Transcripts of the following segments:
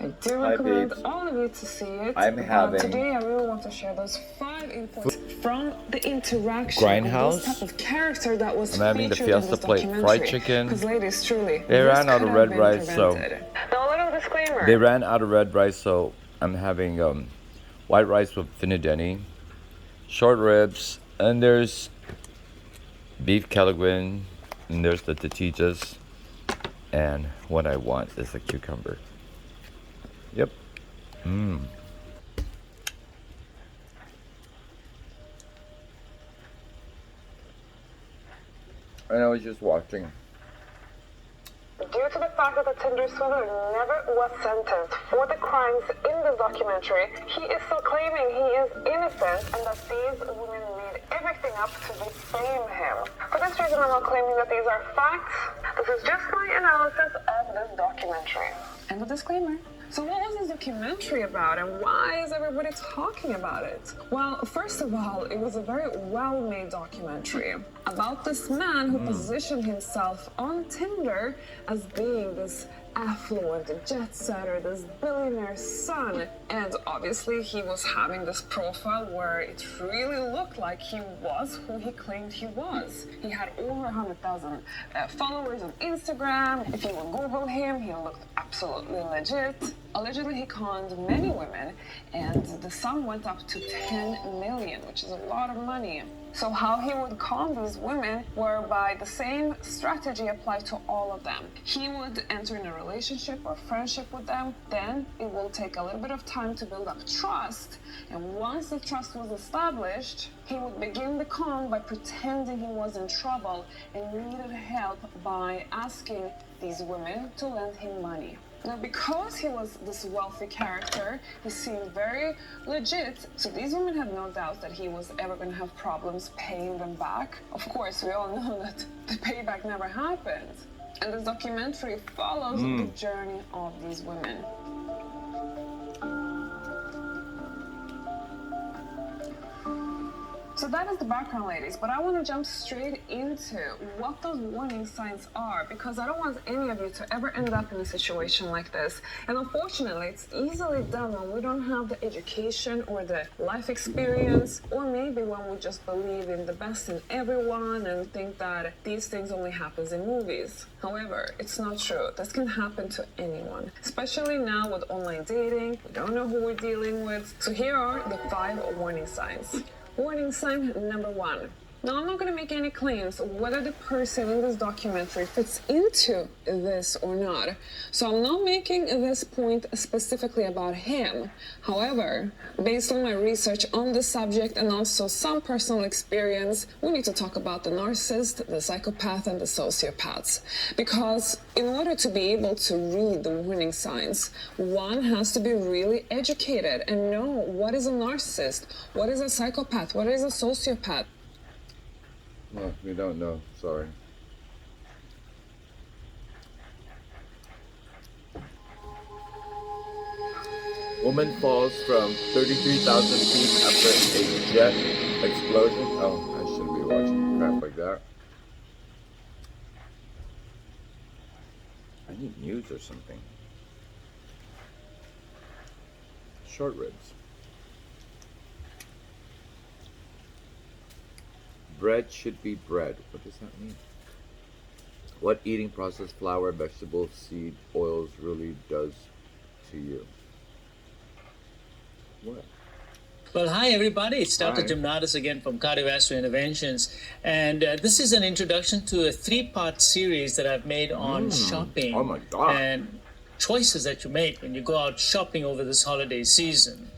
I do recommend all of you to see it. Today I really want to share those 5 inputs from the interaction Grindhouse. of this type of character that was I'm having the featured in Fiesta this plate documentary. fried chicken. Because ladies, truly, They this ran out could of have red been rice, so prevented. Now, a little disclaimer. they ran out of red rice, so I'm having white rice with finideni, short ribs, and there's beef kelaguen, and there's the tortillas, and what I want is a cucumber. Yep. And I was just watching. Due to the fact that the Tinder swindler never was sentenced for the crimes in this documentary, he is still claiming he is innocent and that these women made everything up to defame him. For this reason, I'm not claiming that these are facts. This is just my analysis of this documentary. And a disclaimer. So what was this documentary about and why is everybody talking about it? Well, first of all, it was a very well-made documentary about this man who positioned himself on Tinder as being this affluent jet setter, this billionaire's son. And obviously he was having this profile where it really looked like he was who he claimed he was. He had over 100,000 followers on Instagram. If you would Google him, he looked absolutely legit. Allegedly, he conned many women, and the sum went up to 10 million, which is a lot of money. So how he would con these women were by the same strategy applied to all of them. He would enter in a relationship or friendship with them, then it will take a little bit of time to build up trust, and once the trust was established, he would begin the con by pretending he was in trouble and needed help by asking these women to lend him money. Now, because he was this wealthy character, he seemed very legit, so these women had no doubt that he was ever going to have problems paying them back. Of course, we all know that the payback never happened. And this documentary follows the journey of these women. So that is the background, ladies, but I want to jump straight into what those warning signs are, because I don't want any of you to ever end up in a situation like this. And unfortunately, it's easily done when we don't have the education or the life experience, or maybe when we just believe in the best in everyone and think that these things only happen in movies. However, it's not true. This can happen to anyone, especially now with online dating. We don't know who we're dealing with. So here are the 5 warning signs. Warning sign number 1. Now, I'm not going to make any claims whether the person in this documentary fits into this or not. So I'm not making this point specifically about him. However, based on my research on the subject and also some personal experience, we need to talk about the narcissist, the psychopath, and the sociopaths. Because in order to be able to read the warning signs, one has to be really educated and know what is a narcissist, what is a psychopath, what is a sociopath. No, we don't know. Sorry. Woman falls from 33,000 feet after a jet explosion. Oh, I shouldn't be watching crap like that. I need news or something. Short ribs. Bread should be bread. What does that mean? What eating processed flour, vegetables, seed, oils really does to you? What? Well, hi everybody, it's Dr. Jim Nadas again from Cardiovascular Interventions, and this is an introduction to a 3-part series that I've made on shopping and choices that you make when you go out shopping over this holiday season.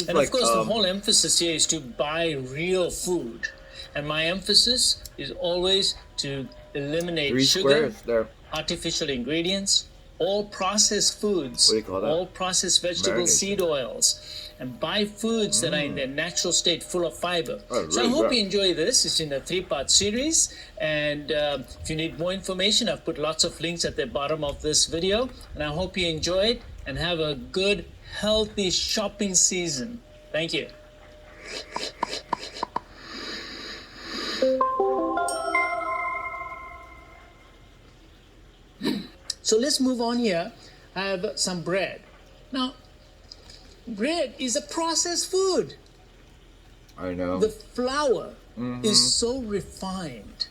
And of course, the whole emphasis here is to buy real food. And my emphasis is always to eliminate sugar, artificial ingredients, all processed foods, all processed vegetable seed oils, and buy foods that are in their natural state, full of fiber. So I hope you enjoy this. It's in a 3-part series. And if you need more information, I've put lots of links at the bottom of this video. And I hope you enjoy it and have a good, healthy shopping season. Thank you. So let's move on here. I have some bread. Now, bread is a processed food. I know. The flour is so refined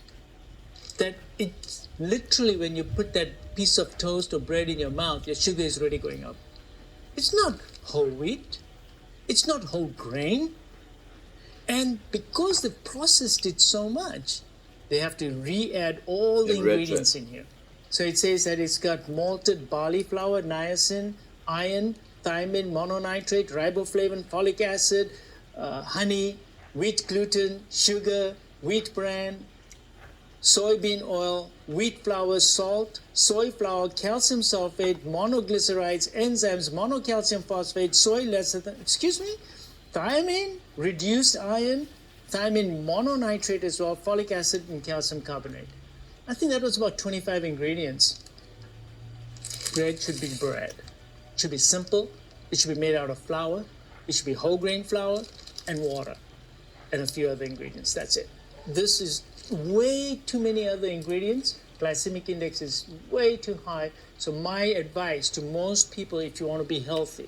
that it's literally when you put that piece of toast or bread in your mouth, your sugar is already going up. It's not whole wheat. It's not whole grain. And because they've processed it so much, they have to re-add all the ingredients in here. So it says that it's got malted barley flour, niacin, iron, thiamine, mononitrate, riboflavin, folic acid, honey, wheat gluten, sugar, wheat bran, soybean oil, wheat flour, salt, soy flour, calcium sulfate, monoglycerides, enzymes, monocalcium phosphate, soy lecithin, thiamine, reduced iron, thiamine mononitrate as well, folic acid, and calcium carbonate. I think that was about 25 ingredients. Bread should be bread. It should be simple. It should be made out of flour. It should be whole grain flour and water and a few other ingredients. That's it. This is way too many other ingredients. Glycemic index is way too high. So my advice to most people, if you want to be healthy,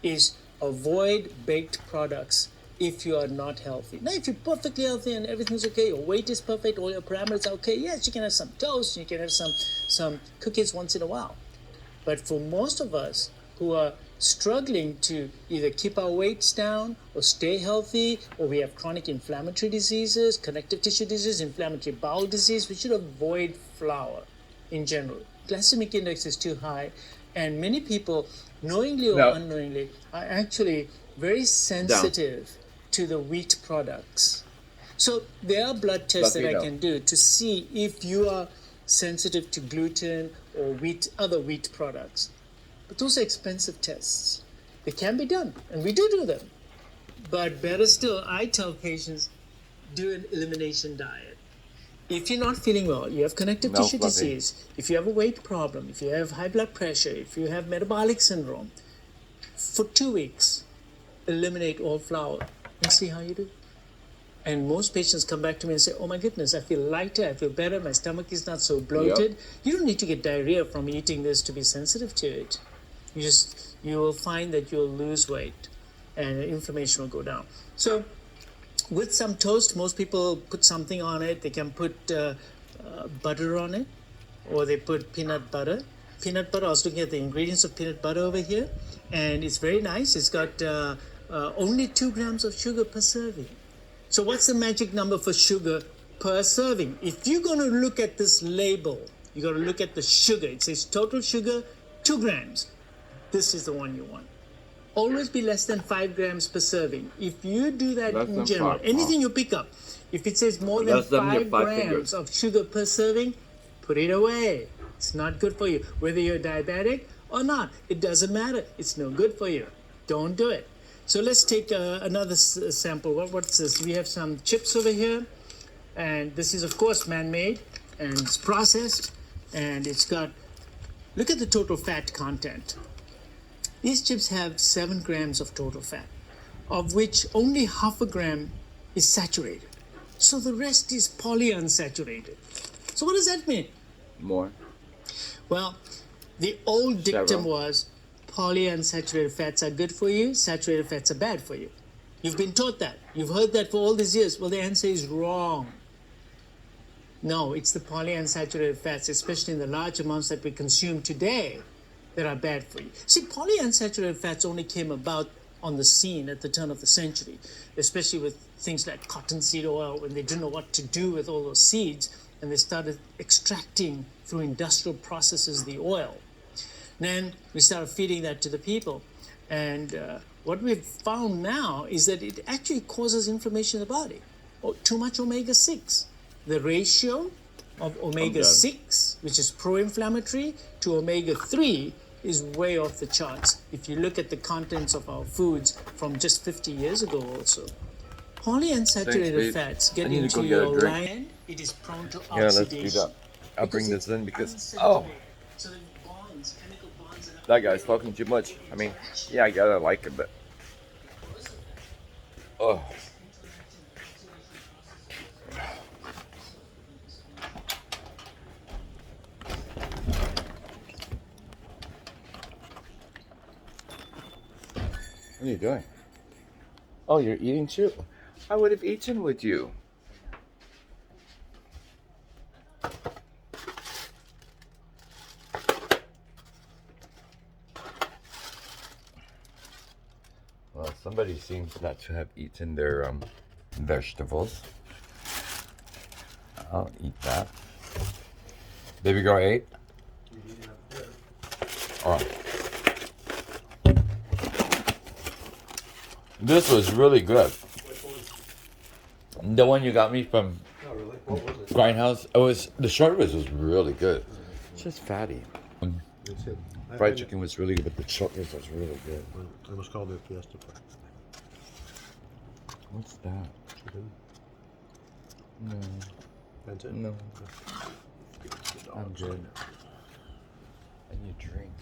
is avoid baked products if you are not healthy. Now, if you're perfectly healthy and everything's okay, your weight is perfect, all your parameters are okay, yes, you can have some toast, you can have some cookies once in a while. But for most of us who are struggling to either keep our weights down or stay healthy, or we have chronic inflammatory diseases, connective tissue disease, inflammatory bowel disease, we should avoid flour in general. Glycemic index is too high, and many people, knowingly or unknowingly, are actually very sensitive to the wheat products. So there are blood tests that I can do to see if you are sensitive to gluten or other wheat products. But those are expensive tests. They can be done, and we do them. But better still, I tell patients, do an elimination diet. If you're not feeling well, you have connective tissue disease, if you have a weight problem, if you have high blood pressure, if you have metabolic syndrome, for 2 weeks, eliminate all flour and see how you do. And most patients come back to me and say, oh my goodness, I feel lighter, I feel better, my stomach is not so bloated. Yep. You don't need to get diarrhea from eating this to be sensitive to it. You will find that you'll lose weight and inflammation will go down. So with some toast, most people put something on it. They can put butter on it, or they put peanut butter. Peanut butter, I was looking at the ingredients of peanut butter over here, and it's very nice. It's got only 2 grams of sugar per serving. So what's the magic number for sugar per serving? If you're going to look at this label, you got to look at the sugar. It says total sugar, 2 grams. This is the one you want. Always be less than 5 grams per serving. If you do that in general, anything you pick up, if it says more than 5 grams of sugar per serving, put it away. It's not good for you. Whether you're diabetic or not, it doesn't matter. It's no good for you. Don't do it. So let's take another sample. What's this? We have some chips over here. And this is, of course, man-made. And it's processed. And it's got, look at the total fat content. These chips have 7 grams of total fat, of which only half a gram is saturated. So the rest is polyunsaturated. So what does that mean? More. Well, the old dictum was polyunsaturated fats are good for you, saturated fats are bad for you. You've been taught that. You've heard that for all these years. Well, the answer is wrong. No, it's the polyunsaturated fats, especially in the large amounts that we consume today, that are bad for you. See, polyunsaturated fats only came about on the scene at the turn of the century, especially with things like cottonseed oil, when they didn't know what to do with all those seeds, and they started extracting through industrial processes the oil. Then we started feeding that to the people. And what we've found now is that it actually causes inflammation in the body. Too much omega-6. The ratio of omega-6, which is pro-inflammatory, to omega-3 is way off the charts. If you look at the contents of our foods from just 50 years ago also. Polyunsaturated fats get into your line. It is prone to oxidation. Let's speed up. I'll bring this in because, so the bonds, chemical bonds that guy's talking too much. I mean, yeah, I gotta like it, but, oh. What are you doing? Oh, you're eating too? I would have eaten with you. Well, somebody seems not to have eaten their vegetables. I'll eat that. Baby girl ate? Oh. This was really good. The one you got me from Grindhouse. It was the short ribs was really good. It's just fatty. Fried chicken was really good, but the short ribs was really good. I must call it Fiesta Fry. What's that? Chicken. No. That's it? No. I'm good. I need a drink.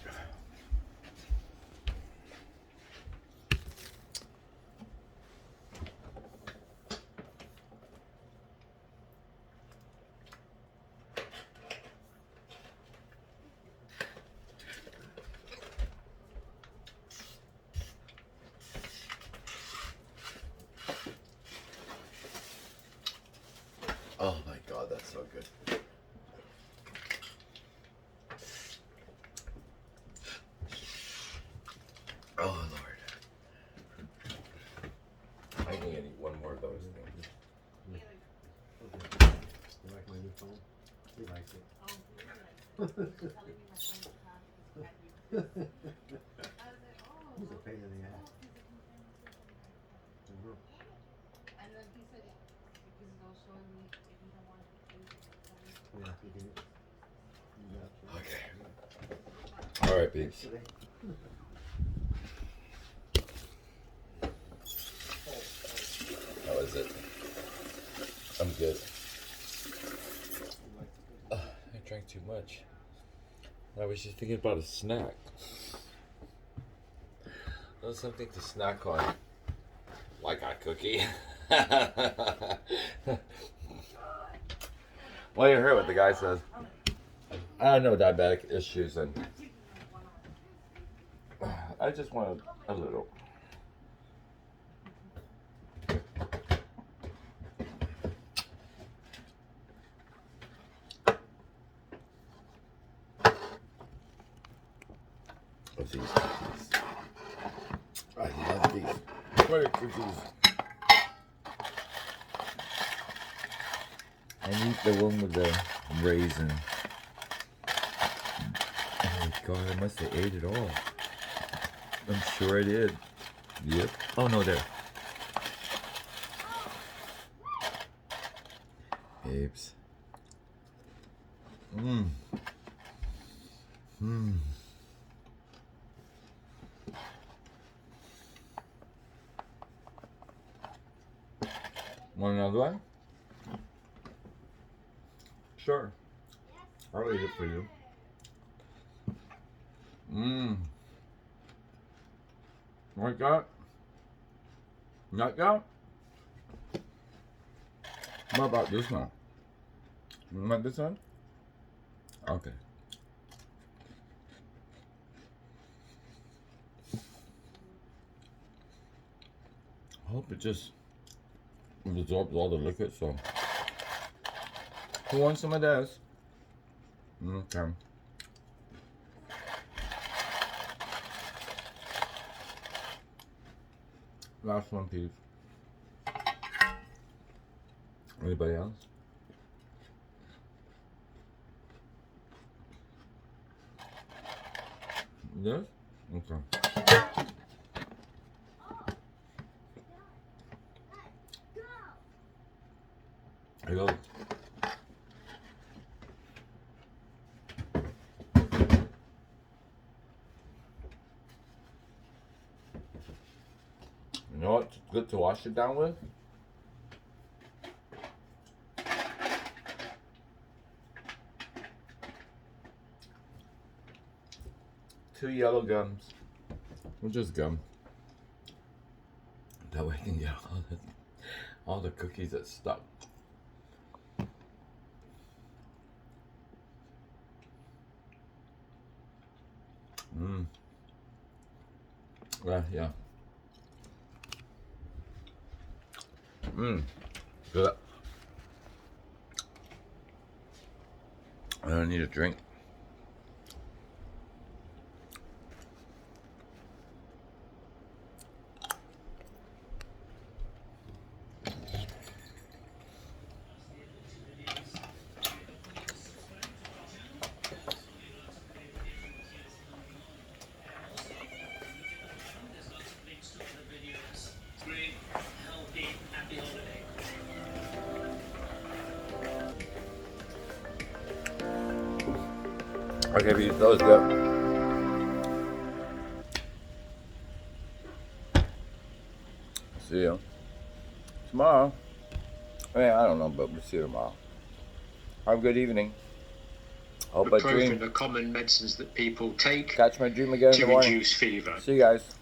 Oh my god, that's so good. Oh Lord. I think I need one more of those things. You like my new phone? He likes it. He's a pain in the ass. And then he said, because they'll show me if you don't want to. Yeah, you can. Okay. Alright, peeps. How is it? I'm good. I drank too much. I was just thinking about a snack. Something to snack on. Like a cookie. Well, you heard what the guy says. I have no diabetic issues, and I just want a little. Of these cookies. I love these butter cookies. I need the one with the raisin. Oh my god, I must have ate it all. I'm sure I did. Yep. Oh no, there. Peeps. Mmm. Mmm. Want another one? Sure. I'll eat it for you. Mmm. Like that? Like that? What about this one? You want this one? Okay. I hope it just absorbs all the liquid, so. Who wants some of this? Okay. Last one, please. Anybody else? Yes? Okay. Here you go. You know what's good to wash it down with? Two yellow gums. Or just gum. That way I can get all the cookies that stuck. Mmm. Yeah. Good. I don't need a drink. Okay, Peeps, that was good. See you tomorrow. I mean, I don't know, but we'll see you tomorrow. Have a good evening. Hope I dream. Ibuprofen are common medicines that people take Catch my dream again in to the morning. reduce fever. See you guys.